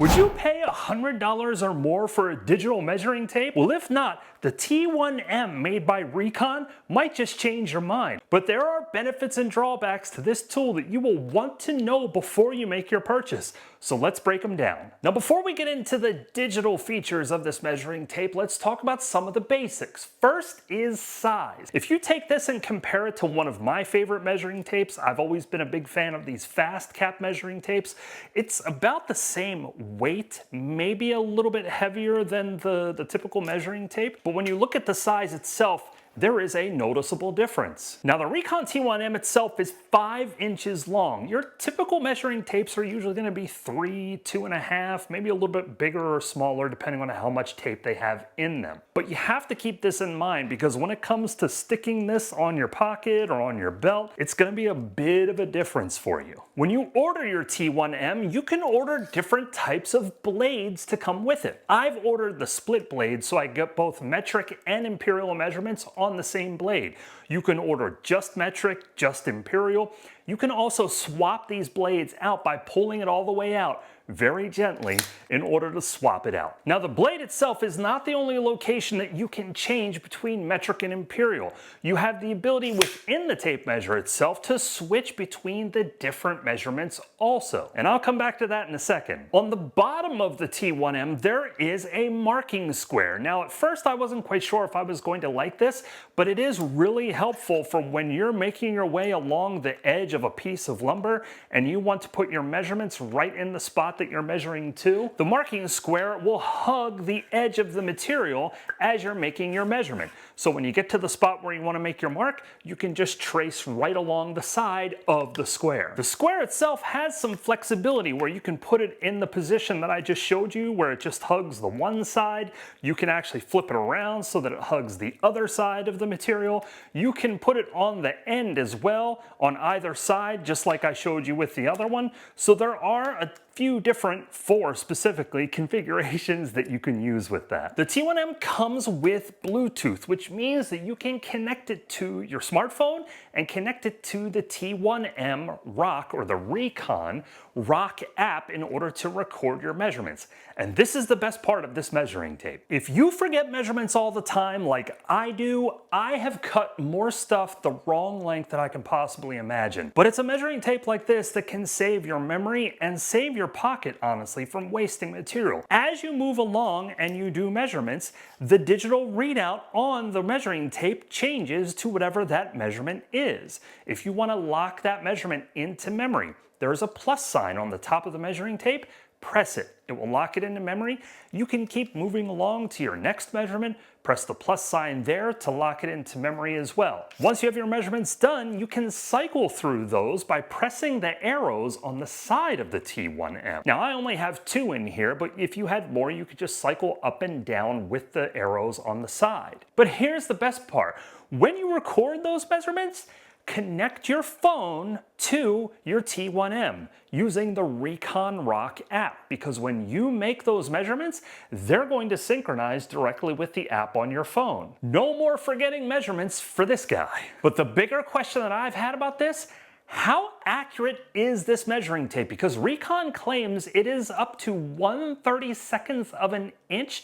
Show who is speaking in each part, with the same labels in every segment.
Speaker 1: Would you pay $100 or more for a digital measuring tape? Well, if not, the T1M made by Reekon might just change your mind. But there are benefits and drawbacks to this tool that you will want to know before you make your purchase. So let's break them down. Now, before we get into the digital features of this measuring tape, let's talk about some of the basics. First is size. If you take this and compare it to one of my favorite measuring tapes, I've always been a big fan of these fast cap measuring tapes. It's about the same weight, maybe a little bit heavier than the typical measuring tape, but when you look at the size itself, there is a noticeable difference. Now, the Reekon T1M itself is 5 inches long. Your typical measuring tapes are usually going to be 3, 2.5, maybe a little bit bigger or smaller depending on how much tape they have in them. But you have to keep this in mind because when it comes to sticking this on your pocket or on your belt, it's going to be a bit of a difference for you. When you order your T1M, you can order different types of blades to come with it. I've ordered the split blade so I get both metric and imperial measurements on the same blade. You can order just metric, just imperial. You can also swap these blades out by pulling it all the way out very gently in order to swap it out. Now, the blade itself is not the only location that you can change between metric and imperial. You have the ability within the tape measure itself to switch between the different measurements also. And I'll come back to that in a second. On the bottom of the T1M, there is a marking square. Now, at first I wasn't quite sure if I was going to like this, but it is really helpful for when you're making your way along the edge of a piece of lumber and you want to put your measurements right in the spot that you're measuring to. The marking square will hug the edge of the material as you're making your measurement. So when you get to the spot where you want to make your mark, you can just trace right along the side of the square. The square itself has some flexibility where you can put it in the position that I just showed you where it just hugs the one side. You can actually flip it around so that it hugs the other side of the material. You can put it on the end as well on either side, just like I showed you with the other one. So there are a few different, 4 specifically, configurations that you can use with that. The T1M comes with Bluetooth, which means that you can connect it to your smartphone and connect it to the T1M Rock or the Reekon Rock app in order to record your measurements. And this is the best part of this measuring tape. If you forget measurements all the time like I do, I have cut more stuff the wrong length that I can possibly imagine. But it's a measuring tape like this that can save your memory and save your pocket, honestly, from wasting material. As you move along and you do measurements, the digital readout on the measuring tape changes to whatever that measurement is. If you want to lock that measurement into memory, there's a plus sign on the top of the measuring tape. Press it. It will lock it into memory. You can keep moving along to your next measurement. Press the plus sign there to lock it into memory as well. Once you have your measurements done, you can cycle through those by pressing the arrows on the side of the T1M. Now, I only have 2 in here, but if you had more, you could just cycle up and down with the arrows on the side. But here's the best part. When you record those measurements, connect your phone to your T1M using the Reekon Rock app, because when you make those measurements, they're going to synchronize directly with the app on your phone. No more forgetting measurements for this guy. But the bigger question that I've had about this, how accurate is this measuring tape? Because Reekon claims it is up to 1/32 of an inch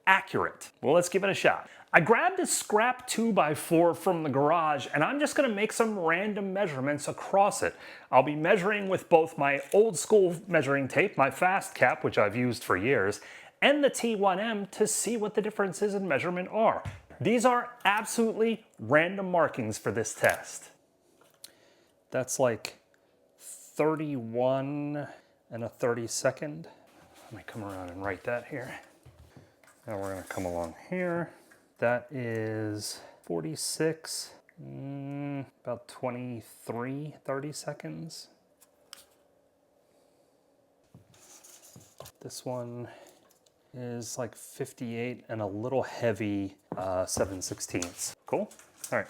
Speaker 1: accurate. Well, let's give it a shot. I grabbed a scrap 2x4 from the garage and I'm just gonna make some random measurements across it. I'll be measuring with both my old school measuring tape, my fast cap, which I've used for years, and the T1M to see what the differences in measurement are. These are absolutely random markings for this test. That's like 31 1/32. Let me come around and write that here. Now we're gonna come along here. That is 46, about 23 32. This one is like 58 and a little heavy 7/16. Cool? All right.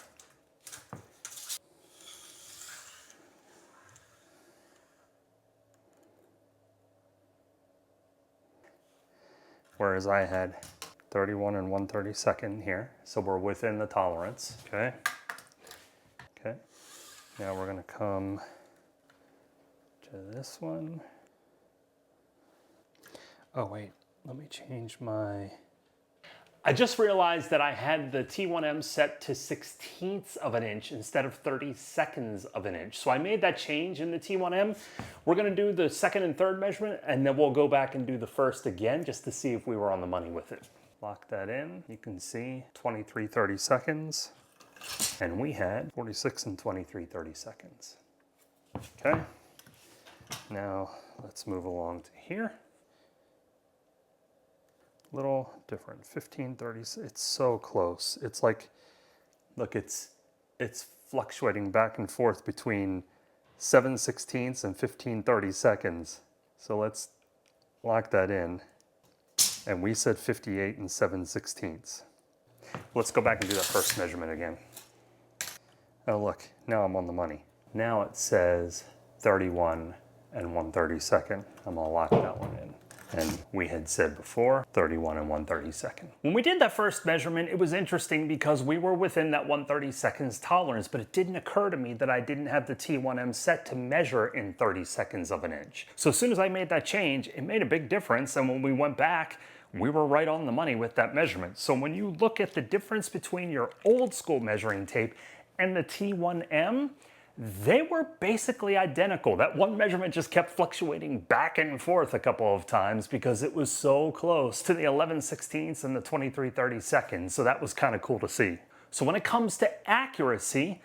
Speaker 1: Whereas I had 31 1/32 here, so we're within the tolerance, okay? Okay, now we're gonna come to this one. Oh wait, let me change my... I just realized that I had the T1M set to 1/16 of an inch instead of 32nds of an inch. So I made that change in the T1M. We're gonna do the second and third measurement, and then we'll go back and do the first again just to see if we were on the money with it. Lock that in. You can see 23 32nds, and we had 46 and 23 32nds. Okay, now let's move along to here. Little different, 15 30, it's so close. It's like, look, it's fluctuating back and forth between 7/16 and 15 32nds. So let's lock that in. And we said 58 and 7/16. Let's go back and do that first measurement again. Oh look, now I'm on the money. Now it says 31 and 1/32. I'm gonna lock that one in. And we had said before, 31 and 1/32. When we did that first measurement, it was interesting because we were within that 1/32 tolerance, but it didn't occur to me that I didn't have the T1M set to measure in 32nds of an inch. So as soon as I made that change, it made a big difference. And when we went back, we were right on the money with that measurement. So when you look at the difference between your old school measuring tape and the T1M, they were basically identical. That one measurement just kept fluctuating back and forth a couple of times because it was so close to the 11/16 and the 23 32nds. So that was kind of cool to see. So when it comes to accuracy,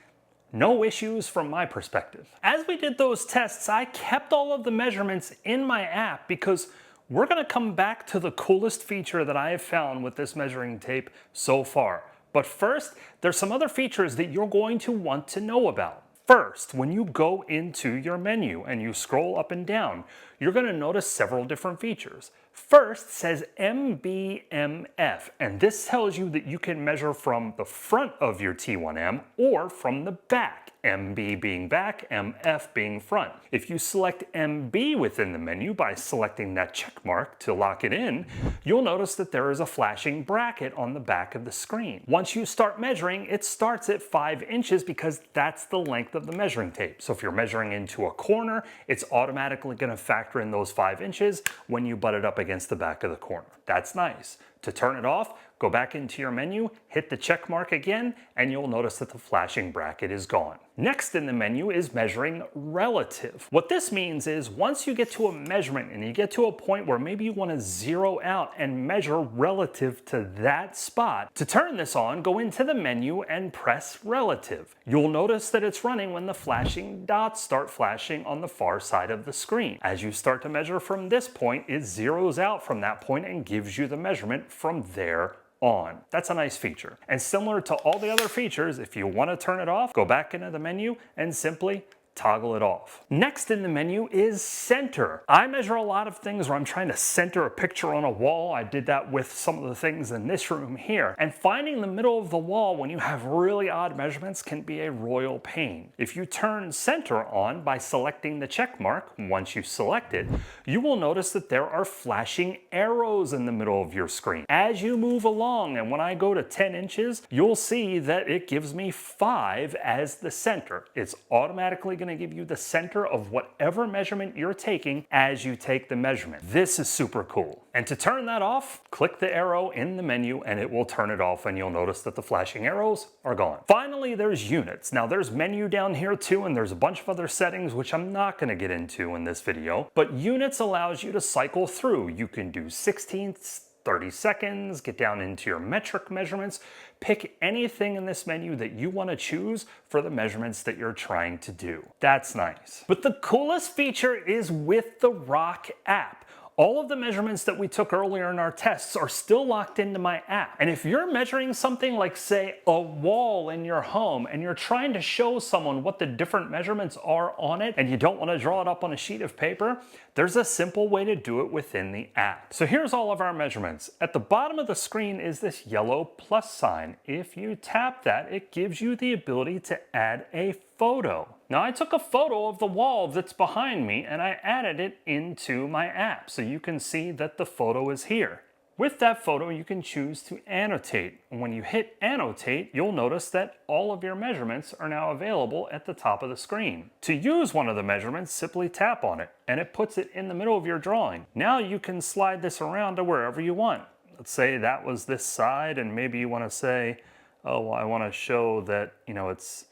Speaker 1: no issues from my perspective. As we did those tests, I kept all of the measurements in my app because we're gonna come back to the coolest feature that I have found with this measuring tape so far. But first, there's some other features that you're going to want to know about. First, when you go into your menu and you scroll up and down, you're going to notice several different features. First says MBMF, and this tells you that you can measure from the front of your T1M or from the back, MB being back, MF being front. If you select MB within the menu by selecting that check mark to lock it in, you'll notice that there is a flashing bracket on the back of the screen. Once you start measuring, it starts at 5 inches because that's the length of the measuring tape. So if you're measuring into a corner, it's automatically going to factor in those 5 inches when you butt it up against the back of the corner. That's nice. To turn it off, go back into your menu, hit the check mark again, and you'll notice that the flashing bracket is gone. Next in the menu is measuring relative. What this means is once you get to a measurement and you get to a point where maybe you want to zero out and measure relative to that spot, to turn this on, go into the menu and press relative. You'll notice that it's running when the flashing dots start flashing on the far side of the screen. As you start to measure from this point, it zeroes out from that point and gives you the measurement from there on. That's a nice feature. And similar to all the other features, if you want to turn it off, go back into the menu and simply toggle it off. Next in the menu is center. I measure a lot of things where I'm trying to center a picture on a wall. I did that with some of the things in this room here. And finding the middle of the wall when you have really odd measurements can be a royal pain. If you turn center on by selecting the check mark, once you select it, you will notice that there are flashing arrows in the middle of your screen. As you move along, and when I go to 10 inches, you'll see that it gives me 5 as the center. It's automatically going to give you the center of whatever measurement you're taking as you take the measurement. This is super cool. And to turn that off, click the arrow in the menu and it will turn it off, and you'll notice that the flashing arrows are gone. Finally, there's units. Now there's menu down here too, and there's a bunch of other settings which I'm not going to get into in this video, but units allows you to cycle through. You can do 16ths, 30 seconds, get down into your metric measurements, pick anything in this menu that you want to choose for the measurements that you're trying to do. That's nice. But the coolest feature is with the Rock app. All of the measurements that we took earlier in our tests are still locked into my app. And if you're measuring something like, say, a wall in your home, and you're trying to show someone what the different measurements are on it, and you don't want to draw it up on a sheet of paper, there's a simple way to do it within the app. So here's all of our measurements. At the bottom of the screen is this yellow plus sign. If you tap that, it gives you the ability to add a photo. Now I took a photo of the wall that's behind me and I added it into my app so you can see that the photo is here. With that photo, you can choose to annotate. And when you hit annotate, you'll notice that all of your measurements are now available at the top of the screen. To use one of the measurements, simply tap on it, and it puts it in the middle of your drawing. Now you can slide this around to wherever you want. Let's say that was this side, and maybe you want to say, oh, well, I want to show that, it's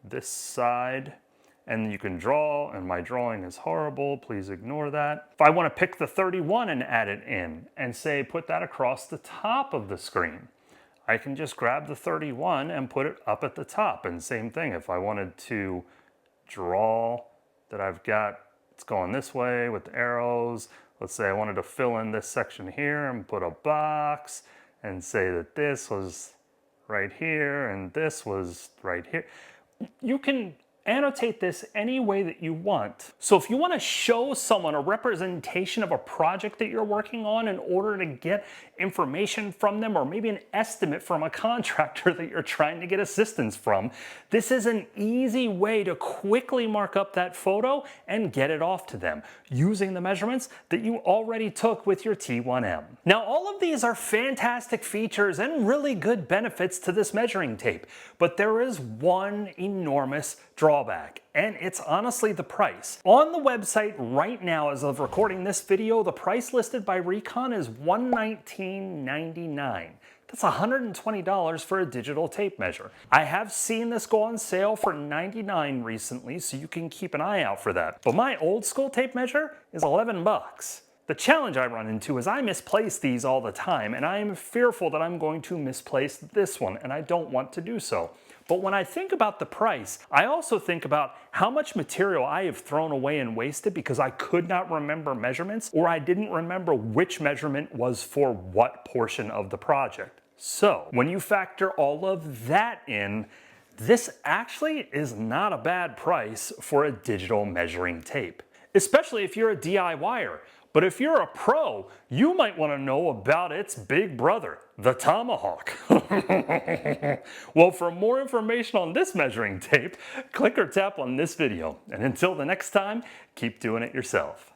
Speaker 1: this side. And you can draw, and my drawing is horrible, please ignore that. If I want to pick the 31 and add it in, and say put that across the top of the screen, I can just grab the 31 and put it up at the top. And same thing, if I wanted to draw that I've got, it's going this way with the arrows. Let's say I wanted to fill in this section here and put a box and say that this was right here and this was right here. You can annotate this any way that you want. So if you want to show someone a representation of a project that you're working on in order to get information from them, or maybe an estimate from a contractor that you're trying to get assistance from, this is an easy way to quickly mark up that photo and get it off to them using the measurements that you already took with your T1M. Now, all of these are fantastic features and really good benefits to this measuring tape, but there is one enormous drawback, and it's honestly the price. On the website right now, as of recording this video, the price listed by Reekon is $119.99. That's $120 for a digital tape measure. I have seen this go on sale for $99 recently, so you can keep an eye out for that. But my old school tape measure is 11 bucks. The challenge I run into is I misplace these all the time, and I am fearful that I'm going to misplace this one, and I don't want to do so. But when I think about the price, I also think about how much material I have thrown away and wasted because I could not remember measurements, or I didn't remember which measurement was for what portion of the project. So when you factor all of that in, this actually is not a bad price for a digital measuring tape, especially if you're a DIYer. But if you're a pro, you might want to know about its big brother, the Tomahawk. Well, for more information on this measuring tape, click or tap on this video. And until the next time, keep doing it yourself.